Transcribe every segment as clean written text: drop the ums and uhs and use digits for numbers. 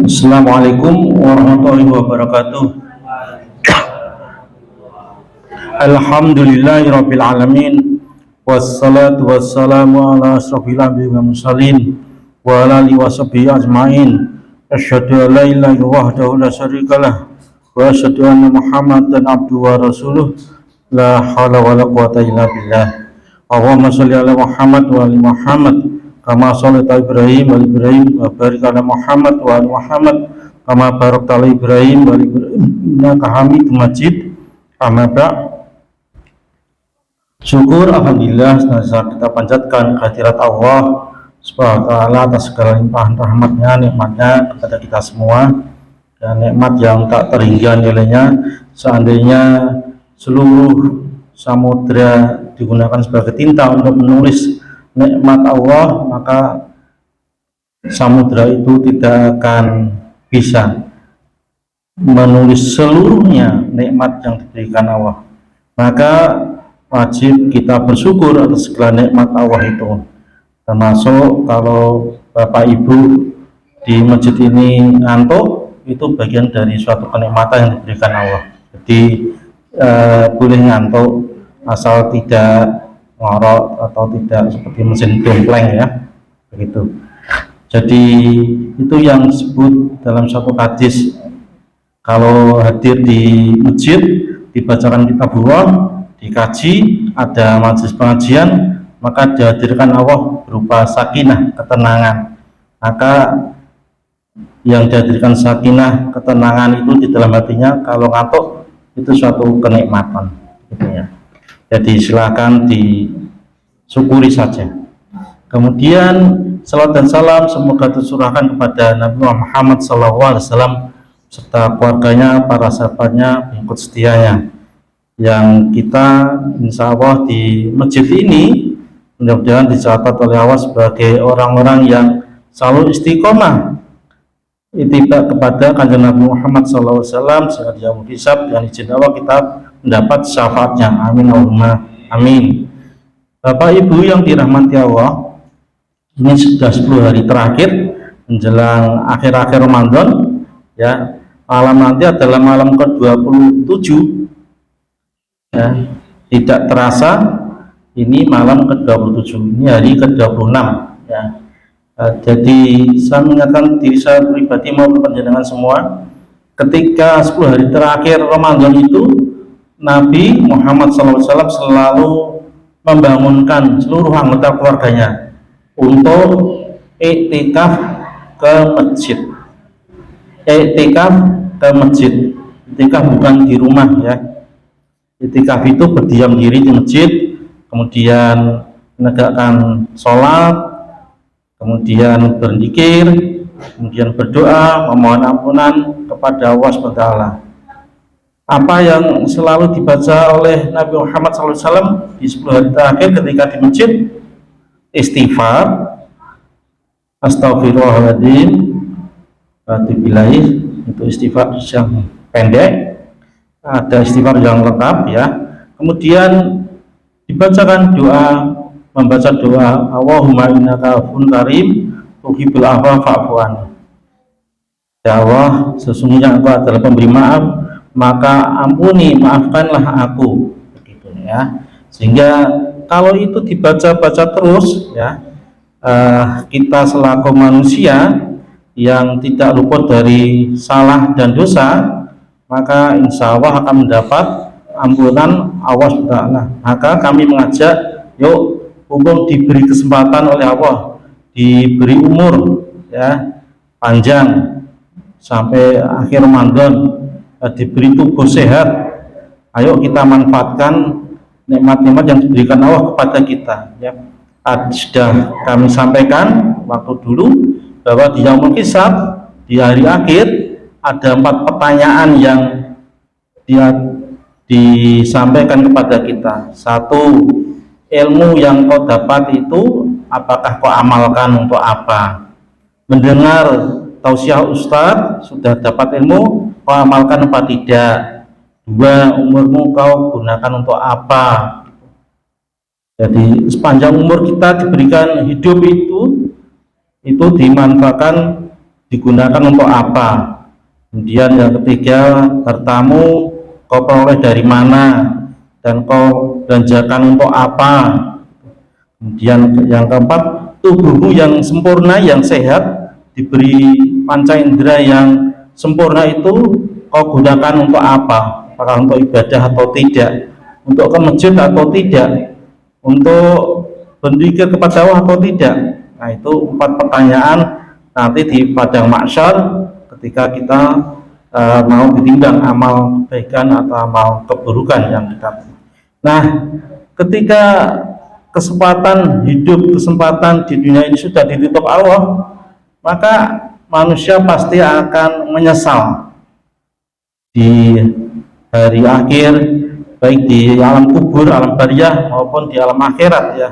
Assalamualaikum warahmatullahi wabarakatuh. Alhamdulillahirabbil alamin. Wassalatu wassalamu ala asrofil anbiya'i wal mursalin wa ala alihi washabihi ajmain. Asyhadu an la ilaha illallah wahdahu la syarikalah wa asyhadu anna Muhammadan abduhu wa rasuluh. La haula wala quwwata illa billah. Allahumma shalli ala Muhammad wa ali Muhammad kama shallaita Ibrahim wa Ibrahim wa barik ala Muhammad wa ali Muhammad kama barakta ala Ibrahim wa Ibrahim innaka Hamidum Majid. Amma ba'd. Syukur alhamdulillah senantiasa kita panjatkan kehadirat Allah Subhanahu wa taala atas segala limpahan rahmatnya, nikmatnya kepada kita semua, dan nikmat yang tak terhingga nilainya. Seandainya seluruh samudra digunakan sebagai tinta untuk menulis nikmat Allah, maka samudra itu tidak akan bisa menulis seluruhnya nikmat yang diberikan Allah. Maka wajib kita bersyukur atas segala nikmat Allah itu, termasuk kalau Bapak Ibu di masjid ini ngantuk, itu bagian dari suatu kenikmatan yang diberikan Allah. Jadi boleh ngantuk asal tidak ngorok atau tidak seperti mesin dompleng, ya, begitu. Jadi itu yang disebut dalam suatu hadis, kalau hadir di masjid dibacakan kitabullah, dikaji, ada majelis pengajian, maka dihadirkan Allah berupa sakinah, ketenangan. Maka yang dihadirkan sakinah, ketenangan itu di dalam hatinya, kalau ngantuk itu suatu kenikmatan, gitu ya. Jadi silakan disyukuri saja. Kemudian salat dan salam semoga tercurahkan kepada Nabi Muhammad SAW serta keluarganya, para sahabatnya, pengikut setianya, yang kita insya Allah di masjid ini mudah-mudahan dicatat oleh Allah sebagai orang-orang yang selalu istiqomah ittiba kepada kanjeng Nabi Muhammad SAW, sehingga di yaumul hisab dengan izin Allah kita mendapat syafaatnya. Amin Allahumma amin. Bapak Ibu yang dirahmati Allah, ini sudah 10 hari terakhir menjelang akhir-akhir Ramadan, ya. Malam nanti adalah malam ke-27, ya. Tidak terasa ini malam ke-27, ini hari ke-26, ya. Jadi saya mengingatkan diri saya pribadi maupun panjenengan semua, ketika 10 hari terakhir Ramadan itu Nabi Muhammad SAW selalu membangunkan seluruh anggota keluarganya untuk iktikaf ke masjid. Iktikaf ke masjid, iktikaf bukan di rumah, ya. Iktikaf itu berdiam diri di masjid, kemudian menegakkan sholat, kemudian berzikir, kemudian berdoa, memohon ampunan kepada Allah SWT. Apa yang selalu dibaca oleh Nabi Muhammad SAW di 10 hari terakhir ketika di masjid? Istighfar, astagfirullahaladzim, Bilahi, itu istighfar yang pendek, ada istighfar yang lengkap, ya. Kemudian dibacakan doa, membaca doa Allahumma innaka afuwwun karim tuhibbul afwa fa'fu anni. Ya Allah, sesungguhnya Engkau adalah pemberi maaf, maka ampuni, maafkanlah aku, begitu, ya. Sehingga kalau itu dibaca-baca terus, ya, kita selaku manusia yang tidak luput dari salah dan dosa, maka insya Allah akan mendapat ampunan Allah SWT. Maka kami mengajak, yuk, mumpung diberi kesempatan oleh Allah, diberi umur, ya, panjang sampai akhir Ramadan, diberi tubuh sehat, ayo kita manfaatkan nikmat-nikmat yang diberikan Allah kepada kita, ya. Sudah kami sampaikan waktu dulu bahwa di yaumul hisab, di hari akhir, ada 4 pertanyaan yang disampaikan kepada kita. 1, ilmu yang kau dapat itu apakah kau amalkan untuk apa? Mendengar tausiah ustadz, sudah dapat ilmu, kau amalkan apa tidak? 2, umurmu kau gunakan untuk apa? Jadi sepanjang umur kita diberikan hidup itu dimanfaatkan digunakan untuk apa. Kemudian yang ketiga, hartamu kau peroleh dari mana dan kau belanjakan untuk apa. Kemudian yang keempat, tubuhmu yang sempurna, yang sehat, diberi panca indera yang sempurna itu kau gunakan untuk apa? Apakah untuk ibadah atau tidak? Untuk ke masjid atau tidak? Untuk berzikir kepada Allah atau tidak? Nah, itu 4 pertanyaan nanti di padang mahsyar ketika kita mau ditimbang amal kebaikan atau amal keburukan yang kita. Nah, ketika kesempatan hidup, kesempatan di dunia ini sudah ditutup Allah, maka manusia pasti akan menyesal di hari akhir, baik di alam kubur, alam barzah maupun di alam akhirat ya.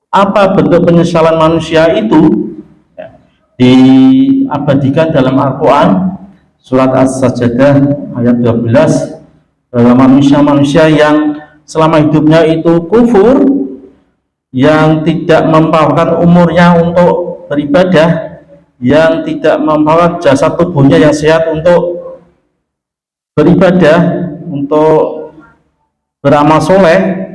Apa bentuk penyesalan manusia itu? Diabadikan dalam Al-Quran surat As-Sajdah ayat 12, bahwa manusia-manusia yang selama hidupnya itu kufur, yang tidak memperlukan umurnya untuk beribadah, yang tidak memperlukan jasad tubuhnya yang sehat untuk beribadah, untuk beramal soleh,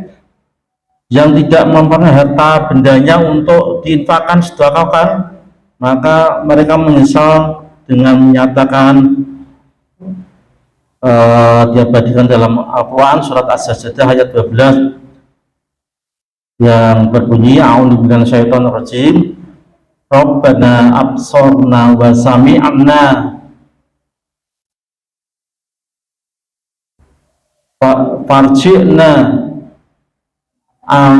yang tidak mempunyai harta bendanya untuk diinfakkan, sedekahkan, maka mereka menyesal dengan menyatakan diabadikan dalam Al-Quran surat As-Sajdah ayat 12 yang berbunyi, a'udzu billahi minasyaitonir rajim, Rabbana absorna wa sami'na farji'na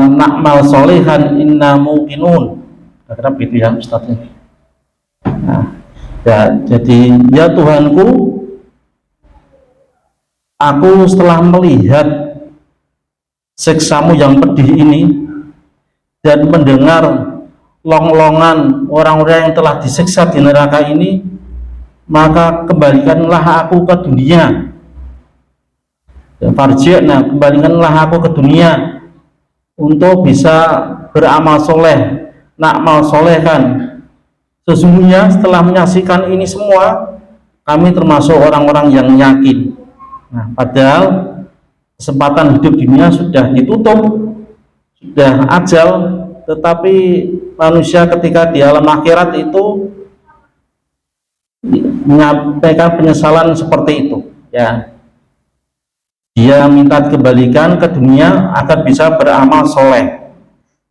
na'mal solihan inna muqinun. Kira-kira begitu ya Ustaz. Nah, ya, jadi ya Tuhanku, aku setelah melihat siksamu yang pedih ini dan mendengar long-longan orang-orang yang telah disiksa di neraka ini, maka kembalikanlah aku ke dunia. Farji'na, kembalikanlah aku ke dunia untuk bisa beramal soleh, na'mal solehkan. Sesungguhnya setelah menyaksikan ini semua, kami termasuk orang-orang yang yakin. Nah, padahal kesempatan hidup dunia sudah ditutup, sudah ajal, tetapi manusia ketika di alam akhirat itu menyampaikan penyesalan seperti itu ya. Dia minta dikembalikan ke dunia agar bisa beramal soleh,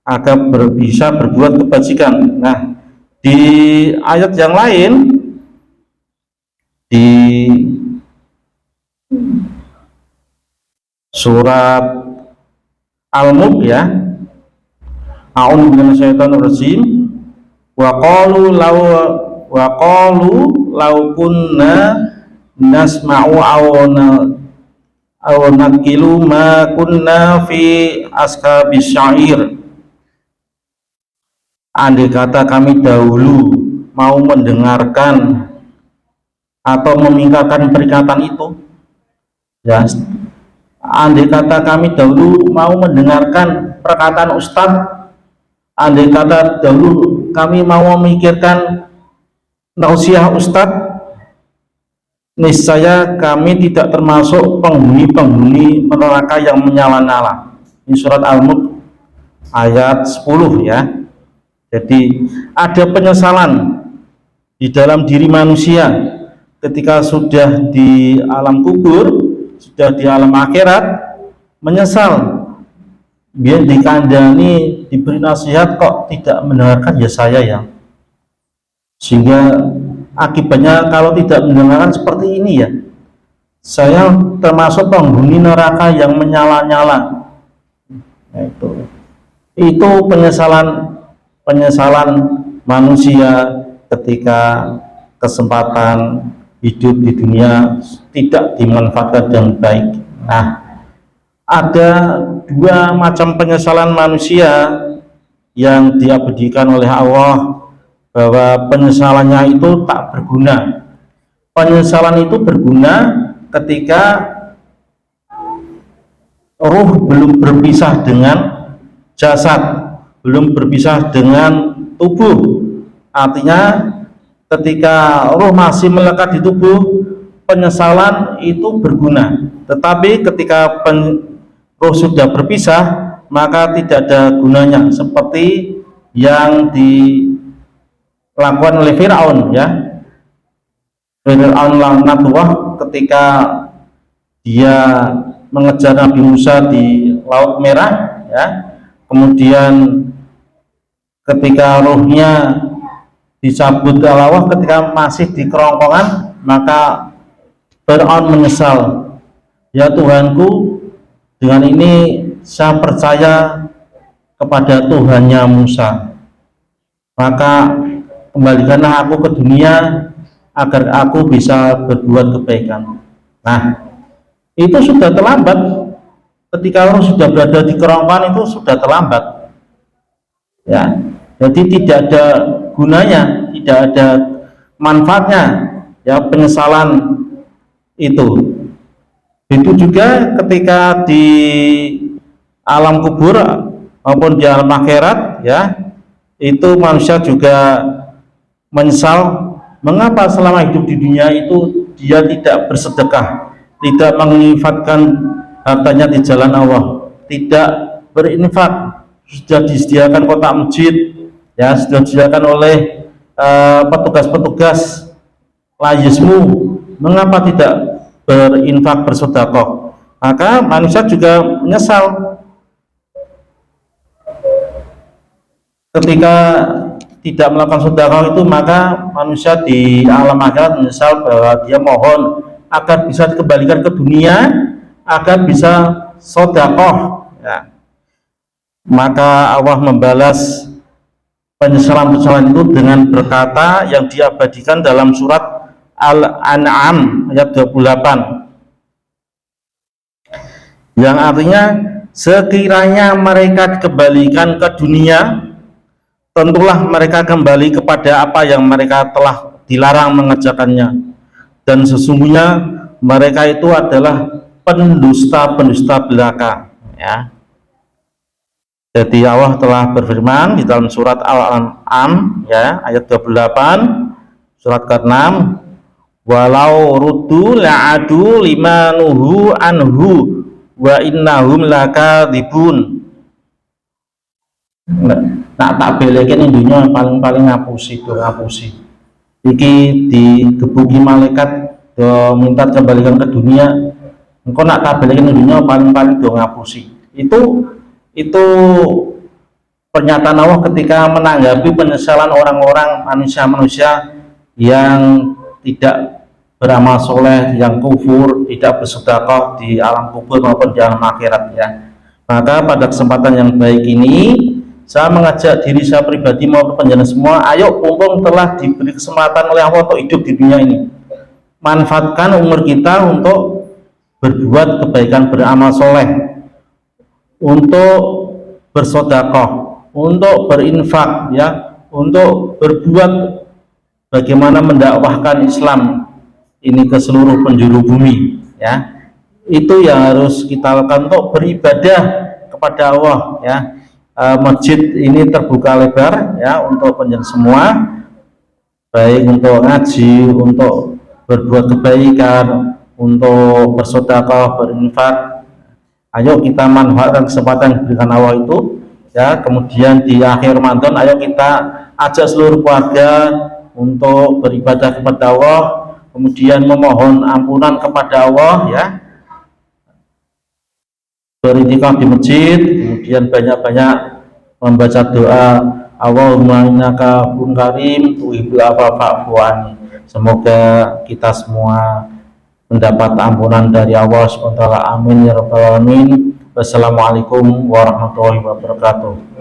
agar bisa berbuat kebajikan. Nah, di ayat yang lain, di surat Al-Mulk ya, a'udzu minasyaitonir rajim, wa qalu law kunna nasma'u aw naqilu ma kunna fi ashabis syair. Andai kata kami dahulu mau mendengarkan atau memingkarkan peringatan itu ya, andai kata kami dahulu mau mendengarkan perkataan ustadz, andai kata dahulu kami mau memikirkan nausiah ustadz, niscaya kami tidak termasuk penghuni-penghuni neraka yang menyala-nyala. Ini surat Al-Mulk ayat 10 ya. Jadi ada penyesalan di dalam diri manusia ketika sudah di alam kubur, sudah di alam akhirat, menyesal. Biar dikandani, diberi nasihat kok tidak mendengarkan ya saya ya. Sehingga akibatnya kalau tidak mendengarkan seperti ini ya, saya termasuk penghuni neraka yang menyala-nyala. Nah, itu penyesalan manusia ketika kesempatan hidup di dunia tidak dimanfaatkan dengan baik. Nah, ada 2 macam penyesalan manusia yang diabadikan oleh Allah, bahwa penyesalannya itu tak berguna. Penyesalan itu berguna ketika ruh belum berpisah dengan jasad, belum berpisah dengan tubuh. Artinya ketika roh masih melekat di tubuh, penyesalan itu berguna. Tetapi ketika roh sudah berpisah, maka tidak ada gunanya, seperti yang dilakukan oleh Firaun, ya. Firaun laknatullah ketika dia mengejar Nabi Musa di Laut Merah, ya. Kemudian ketika rohnya dicabut ke Allah ketika masih di kerongkongan, maka Firaun menyesal, ya Tuhanku, dengan ini saya percaya kepada Tuhannya Musa, maka kembalikanlah aku ke dunia agar aku bisa berbuat kebaikan. Nah, itu sudah terlambat. Ketika orang sudah berada di kerongkongan itu sudah terlambat, ya. Jadi tidak ada gunanya, tidak ada manfaatnya, ya, penyesalan itu. Itu juga ketika di alam kubur maupun di alam akhirat, ya, itu manusia juga menyesal mengapa selama hidup di dunia itu dia tidak bersedekah, tidak menginfakkan hartanya di jalan Allah, tidak berinfak. Sudah disediakan kotak masjid, ya, sudah disediakan oleh petugas-petugas layismu, mengapa tidak berinfak, bersedekah? Maka manusia juga menyesal ketika tidak melakukan sedekah itu, maka manusia di alam akhirat menyesal bahwa dia mohon agar bisa dikembalikan ke dunia agar bisa sedekah, ya. Maka Allah membalas penyesalan-penyesalan itu dengan berkata yang diabadikan dalam surat Al-An'am ayat 28, yang artinya sekiranya mereka dikembalikan ke dunia, tentulah mereka kembali kepada apa yang mereka telah dilarang mengerjakannya, dan sesungguhnya mereka itu adalah pendusta-pendusta belaka, ya. Jadi Allah telah berfirman di dalam surat Al-An'am, ya, ayat 28, surat ke-6, walau ruddu la'adu limanuhu anhu wa innahum lakadzibun. Nak tak belekin indunya paling ngapusi iki digebuki malaikat do minta kembalikan ke dunia, engkau nak tak belekin indunya paling do ngapusi. Itu pernyataan Allah ketika menanggapi penyesalan orang-orang manusia-manusia yang tidak beramal soleh, yang kufur, tidak bersedekah di alam kubur maupun di alam akhirat, ya. Maka pada kesempatan yang baik ini saya mengajak diri saya pribadi maupun penjelasan semua, ayo mumpung telah diberi kesempatan oleh Allah untuk hidup di dunia ini, manfaatkan umur kita untuk berbuat kebaikan, beramal soleh, untuk bersedekah, untuk berinfak, ya, untuk berbuat bagaimana mendakwahkan Islam ini ke seluruh penjuru bumi, ya. Itu yang harus kita lakukan untuk beribadah kepada Allah, ya. Masjid ini terbuka lebar, ya, untuk penjuru semua, baik untuk ngaji, untuk berbuat kebaikan, untuk bersedekah, berinfak. Ayo kita manfaatkan kesempatan yang diberikan Allah itu, ya. Kemudian di akhir Ramadan, ayo kita ajak seluruh keluarga untuk beribadah kepada Allah, kemudian memohon ampunan kepada Allah, ya, beriktikaf di masjid, kemudian banyak-banyak membaca doa Allahumma innaka afuwwun karim tuhibbul afwa fa'fu anni. Semoga kita semua mendapat ampunan dari Allah SWT. Amin ya rabbal alamin. Wassalamualaikum warahmatullahi wabarakatuh.